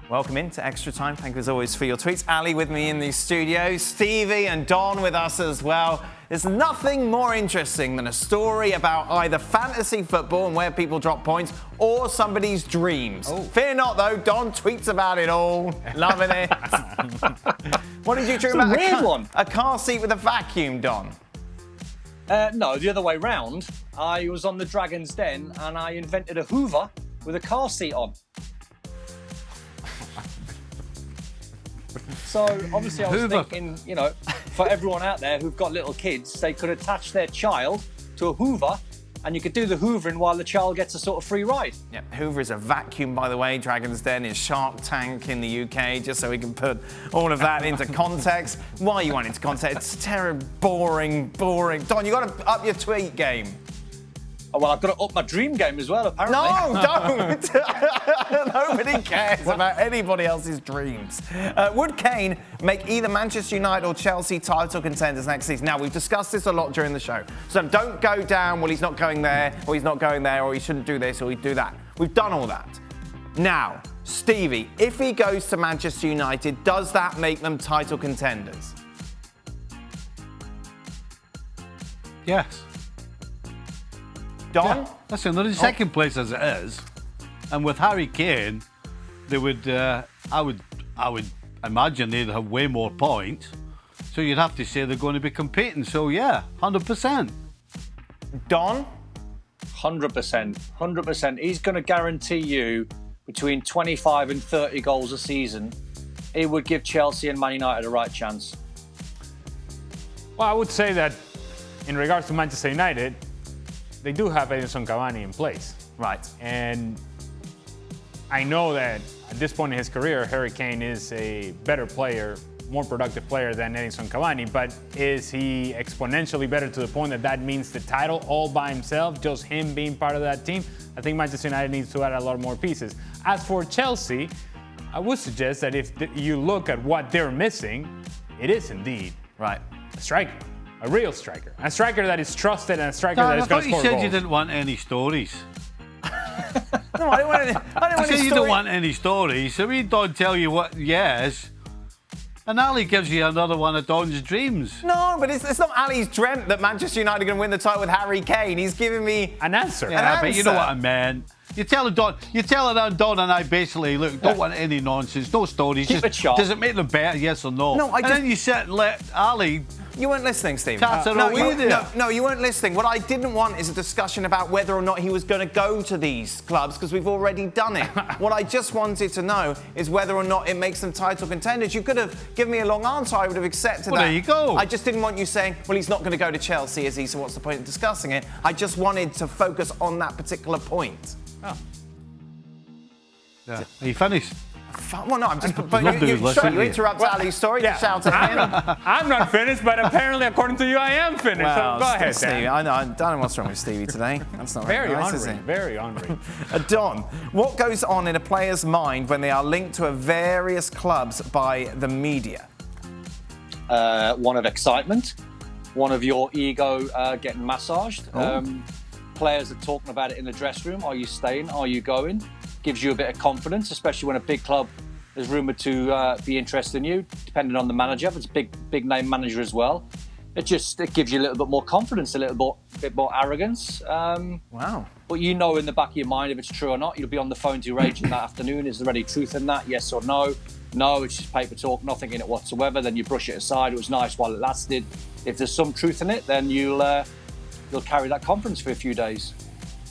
Welcome into Extra Time. Thank you as always for your tweets. Ali with me in the studio. Stevie and Don with us as well. There's nothing more interesting than a story about either fantasy football and where people drop points or somebody's dreams. Oh. Fear not, though. Don tweets about it all. Loving it. What did you dream about? A weird one. A car seat with a vacuum, Don? No, the other way round. I was on the Dragon's Den and I invented a Hoover with a car seat on. So, obviously, I was thinking, you know, for everyone out there who've got little kids, they could attach their child to a Hoover and you could do the hoovering while the child gets a sort of free ride. Yeah, Hoover is a vacuum, by the way. Dragon's Den is Shark Tank in the UK, just so we can put all of that into context. Why you want into context? It's terrible, boring. Don, you got to up your tweet game. Oh, well, I've got to up my dream game as well, apparently. No, don't! Nobody cares about anybody else's dreams. Would Kane make either Manchester United or Chelsea title contenders next season? Now, we've discussed this a lot during the show, so don't go down, well, he's not going there, or he's not going there, or he shouldn't do this, or he'd do that. We've done all that. Now, Stevie, if he goes to Manchester United, does that make them title contenders? Yes. Don? Yeah. Listen, they're in second place as it is, and with Harry Kane, they would. I would imagine they'd have way more points. So you'd have to say they're going to be competing. So yeah, 100%. Don? 100%. 100%. He's going to guarantee you between 25 and 30 goals a season. It would give Chelsea and Man United a right chance. Well, I would say that in regards to Manchester United, they do have Edinson Cavani in place. Right. And I know that at this point in his career, Harry Kane is a better player, more productive player than Edinson Cavani, but is he exponentially better to the point that that means the title all by himself, just him being part of that team? I think Manchester United needs to add a lot more pieces. As for Chelsea, I would suggest that if you look at what they're missing, it is indeed Right. a striker. A real striker. A striker that is trusted and a striker that is going to score goals. I thought you said you didn't want any stories. No, I don't want any. I said you don't want any stories. So we don't tell you what yes. And Ali gives you another one of Don's dreams. No, but it's not Ali's dreamt that Manchester United are going to win the title with Harry Kane. He's giving me an answer. Yeah, but you know what I meant. You're telling Don and I basically, look, don't want any nonsense, no stories. Keep it sharp. Does it make them better, yes or no? No, and then you sit and let Ali... You weren't listening, Steve. No, you weren't listening. What I didn't want is a discussion about whether or not he was going to go to these clubs, because we've already done it. What I just wanted to know is whether or not it makes them title contenders. You could have given me a long answer. I would have accepted that. Well, there you go. I just didn't want you saying, well, he's not going to go to Chelsea, is he? So what's the point of discussing it? I just wanted to focus on that particular point. Oh. Yeah. Are you finished? Well, no, I'm just... But you interrupt Ali's story to shout at him. I'm not finished, but apparently, according to you, I am finished. Well, so go ahead, Stevie. Dan. I don't know what's wrong with Stevie today. That's not very nice, is it? Very honoring. Don, what goes on in a player's mind when they are linked to various clubs by the media? One of excitement, one of your ego getting massaged. Players are talking about it in the dressing room. Are you staying? Are you going? Gives you a bit of confidence, especially when a big club is rumoured to be interested in you, depending on the manager. If it's a big name manager as well, it gives you a little bit more confidence, a little bit more arrogance. Wow. But you know in the back of your mind if it's true or not. You'll be on the phone to your agent that afternoon. Is there any truth in that? Yes or no? No, it's just paper talk, nothing in it whatsoever. Then you brush it aside. It was nice while it lasted. If there's some truth in it, then you'll carry that confidence for a few days.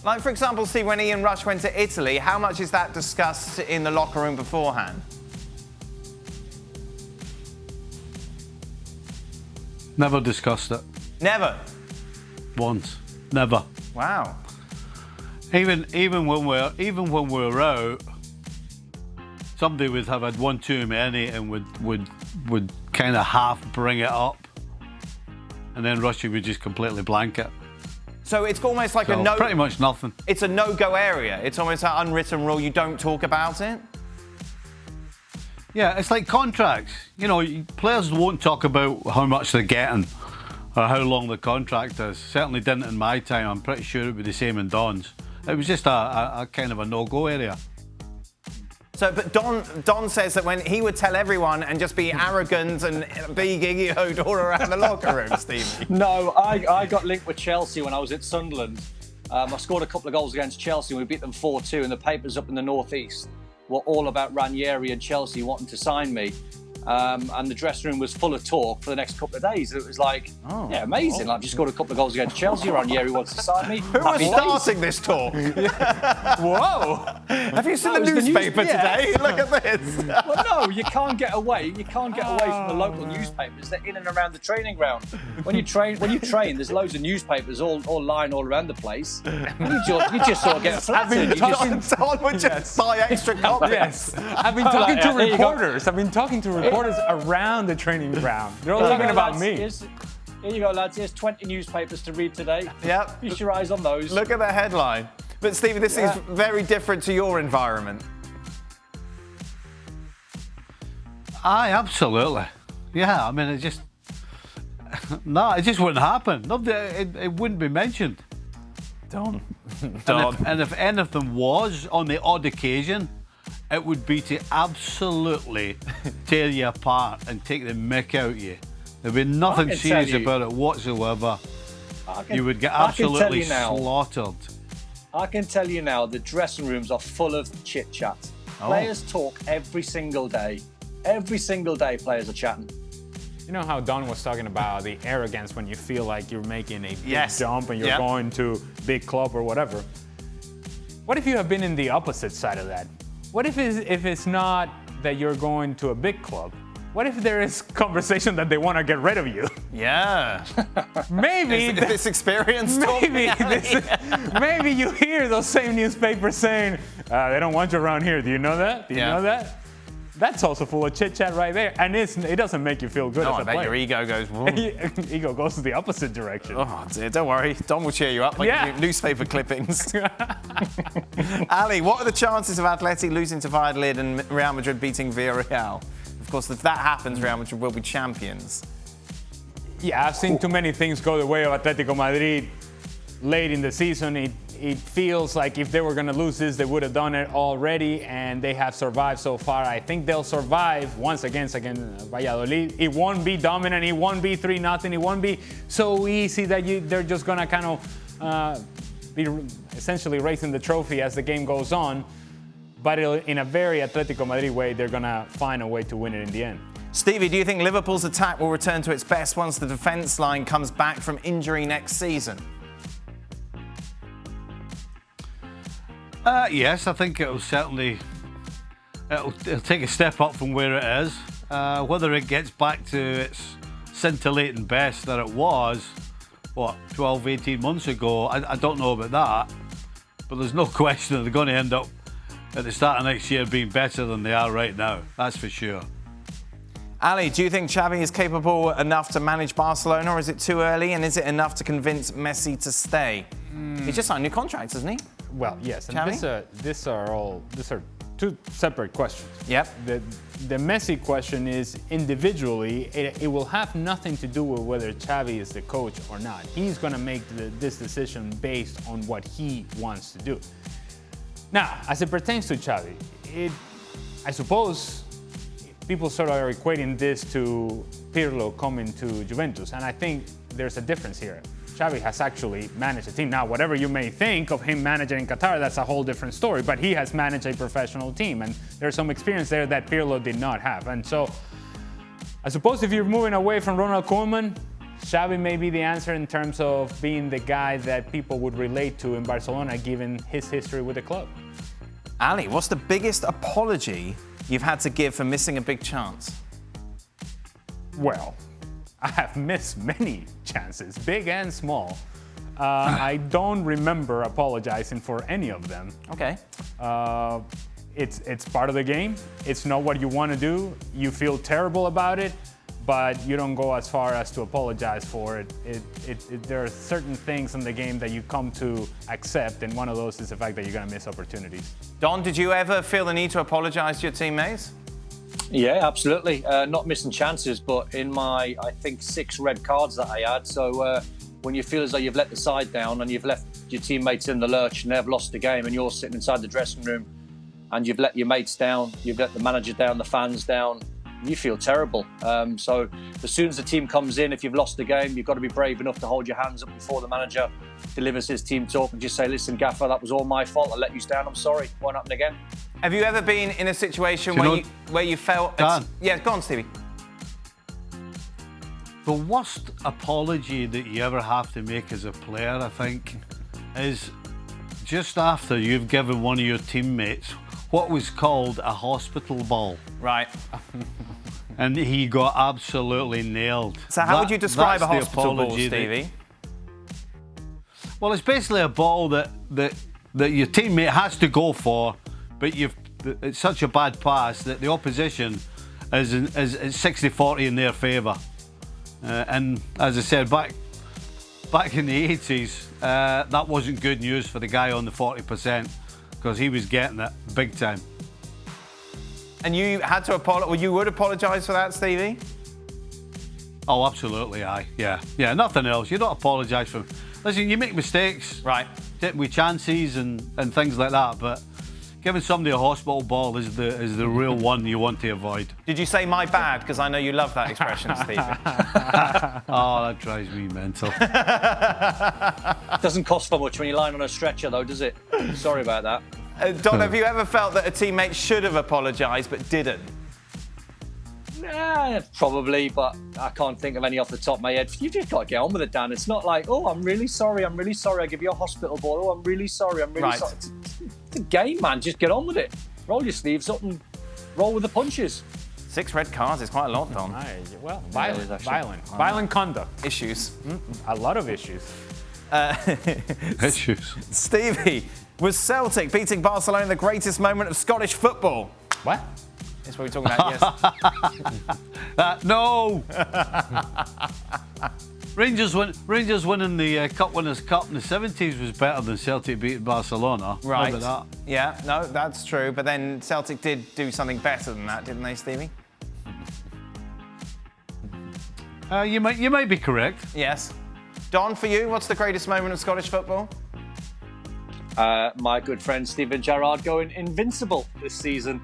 Like, for example, Steve, when Ian Rush went to Italy, how much is that discussed in the locker room beforehand? Never discussed it. Never? Once. Never. Wow. Even when we're out, somebody would have had one too many and would kind of half bring it up, and then Russia would just completely blank it. So it's almost like so a no... Pretty much nothing. It's a no-go area. It's almost an unwritten rule. You don't talk about it? Yeah, it's like contracts. You know, players won't talk about how much they're getting or how long the contract is. Certainly didn't in my time. I'm pretty sure it would be the same in Don's. It was just a kind of a no-go area. So, but Don says that when he would tell everyone and just be arrogant and be giggy-hoed all around the locker room, Stevie. No, I got linked with Chelsea when I was at Sunderland. I scored a couple of goals against Chelsea. We beat them 4-2, and the papers up in the northeast were all about Ranieri and Chelsea wanting to sign me. And the dressing room was full of talk for the next couple of days. It was like, yeah, amazing. I've just scored a couple of goals against Chelsea. Ranieri wants to sign me. Who was starting this talk? Whoa! Have you seen the newspaper today? Look at this. Well, no, you can't get away. You can't get away from the local newspapers. They're in and around the training ground. When you train, there's loads of newspapers all lying all around the place. You just sort of get flattered. Don would just buy extra copies. Yes, I've been talking to reporters. I've been talking to reporters around the training ground. They're all talking about me. Here you go, lads. Here's 20 newspapers to read today. Yep. Feast your eyes on those. Look at the headline. But Stevie, this is very different to your environment. Aye, absolutely. Yeah, I mean, it just wouldn't happen. It wouldn't be mentioned. Don. And if anything was on the odd occasion, it would be to absolutely tear you apart and take the mick out of you. There'd be nothing serious about it whatsoever. You would get absolutely slaughtered. I can tell you now, the dressing rooms are full of chit-chat. Players talk every single day. Every single day, players are chatting. You know how Don was talking about the arrogance when you feel like you're making a big jump and you're going to big club or whatever. What if you have been in the opposite side of that? What if it's not that you're going to a big club? What if there is conversation that they want to get rid of you? Yeah. Maybe is this experience. Maybe you hear those same newspapers saying they don't want you around here. Do you know that? Do you know that? That's also full of chit chat right there, and it doesn't make you feel good as a player. Your ego goes. Ego goes in the opposite direction. Oh dear, don't worry. Don will cheer you up like newspaper clippings. Ali, what are the chances of Atleti losing to Valladolid and Real Madrid beating Villarreal? Of course, if that happens, Real Madrid will be champions. Yeah, I've seen too many things go the way of Atletico Madrid late in the season. It feels like if they were going to lose this, they would have done it already, and they have survived so far. I think they'll survive once against Valladolid. It won't be dominant. It won't be 3-0. It won't be so easy that they're just going to kind of be essentially raising the trophy as the game goes on. But in a very Atletico Madrid way, they're going to find a way to win it in the end. Stevie, do you think Liverpool's attack will return to its best once the defence line comes back from injury next season? Yes, I think it'll certainly it'll take a step up from where it is. Whether it gets back to its scintillating best that it was, 12, 18 months ago, I don't know about that. But there's no question that they're going to end up at the start of next year being better than they are right now. That's for sure. Ali, do you think Xavi is capable enough to manage Barcelona, or is it too early? And is it enough to convince Messi to stay? He's just signed new contracts, hasn't he? Well, yes, and these are two separate questions. Yep. The Messi question is individually, it will have nothing to do with whether Xavi is the coach or not. He's going to make this decision based on what he wants to do. Now, as it pertains to Xavi, I suppose people sort of are equating this to Pirlo coming to Juventus, and I think there's a difference here. Xavi has actually managed a team. Now, whatever you may think of him managing in Qatar, that's a whole different story. But he has managed a professional team, and there's some experience there that Pirlo did not have. And so, I suppose if you're moving away from Ronald Koeman, Xavi may be the answer in terms of being the guy that people would relate to in Barcelona, given his history with the club. Ali, what's the biggest apology you've had to give for missing a big chance? Well, I have missed many chances, big and small. I don't remember apologizing for any of them. Okay. It's part of the game. It's not what you want to do. You feel terrible about it, but you don't go as far as to apologize for it. There are certain things in the game that you come to accept, and one of those is the fact that you're going to miss opportunities. Don, did you ever feel the need to apologize to your teammates? Yeah, absolutely. Not missing chances, but in my, I think, 6 red cards that I had. So when you feel as though you've let the side down and you've left your teammates in the lurch and they've lost the game and you're sitting inside the dressing room and you've let your mates down, you've let the manager down, the fans down, you feel terrible. So as soon as the team comes in, if you've lost the game, you've got to be brave enough to hold your hands up before the manager delivers his team talk and just say, listen, Gaffer, that was all my fault. I let you down. I'm sorry. Won't happen again. Have you ever been in a situation where you felt... Dan. Yeah, go on, Stevie. The worst apology that you ever have to make as a player, I think, is just after you've given one of your teammates what was called a hospital ball. Right. And he got absolutely nailed. So how would you describe a that's the hospital ball, apology Stevie? Well, it's basically a ball that your teammate has to go for, but it's such a bad pass that the opposition is 60-40 in their favour. And as I said, back in the 80s, that wasn't good news for the guy on the 40%, because he was getting it big time. And you had to apologise. Well, you would apologise for that, Stevie? Oh, absolutely, aye. Yeah, nothing else. You don't apologise for... Listen, you make mistakes. Right. With chances and things like that, but giving somebody a hospital ball is the real one you want to avoid. Did you say my bad? Because I know you love that expression, Stevie. Oh, that drives me mental. Doesn't cost for much when you're lying on a stretcher, though, does it? Sorry about that. Don, have you ever felt that a teammate should have apologised but didn't? Probably, but I can't think of any off the top of my head. You've just got to get on with it, Dan. It's not like, oh, I'm really sorry, I give you a hospital ball. Oh, I'm really sorry, sorry. It's a game, man. Just get on with it. Roll your sleeves up and roll with the punches. 6 red cards is quite a lot, Don. Well, violent conduct. Issues. A lot of issues. Issues. Stevie, was Celtic beating Barcelona the greatest moment of Scottish football? What? That's what we're talking about, yes. No! Rangers winning the Cup Winners' Cup in the 70s was better than Celtic beating Barcelona. Right. How about that? Yeah, no, that's true. But then Celtic did do something better than that, didn't they, Stevie? You might be correct. Yes. Don, for you, what's the greatest moment of Scottish football? My good friend Steven Gerrard going invincible this season.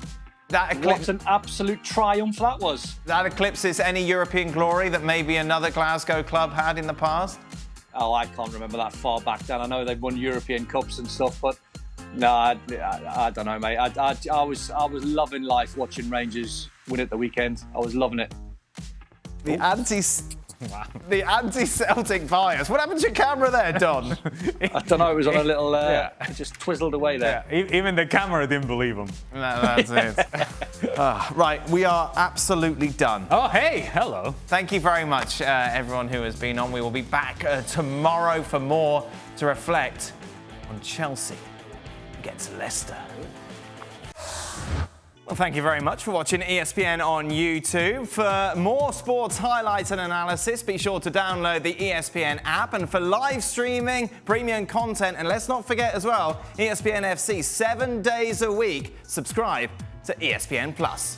What an absolute triumph that was. That eclipses any European glory that maybe another Glasgow club had in the past? Oh, I can't remember that far back then. I know they've won European Cups and stuff, but no, I don't know, mate. I was loving life watching Rangers win at the weekend. I was loving it. The anti-Celtic bias. What happened to your camera there, Don? I don't know. It was on a little... It just twizzled away there. Yeah, even the camera didn't believe him. No, that's it. Right, we are absolutely done. Oh, hey, hello. Thank you very much, everyone who has been on. We will be back tomorrow for more to reflect on Chelsea against Leicester. Well, thank you very much for watching ESPN on YouTube. For more sports highlights and analysis, be sure to download the ESPN app. And for live streaming, premium content, and let's not forget as well, ESPN FC 7 days a week, subscribe to ESPN Plus.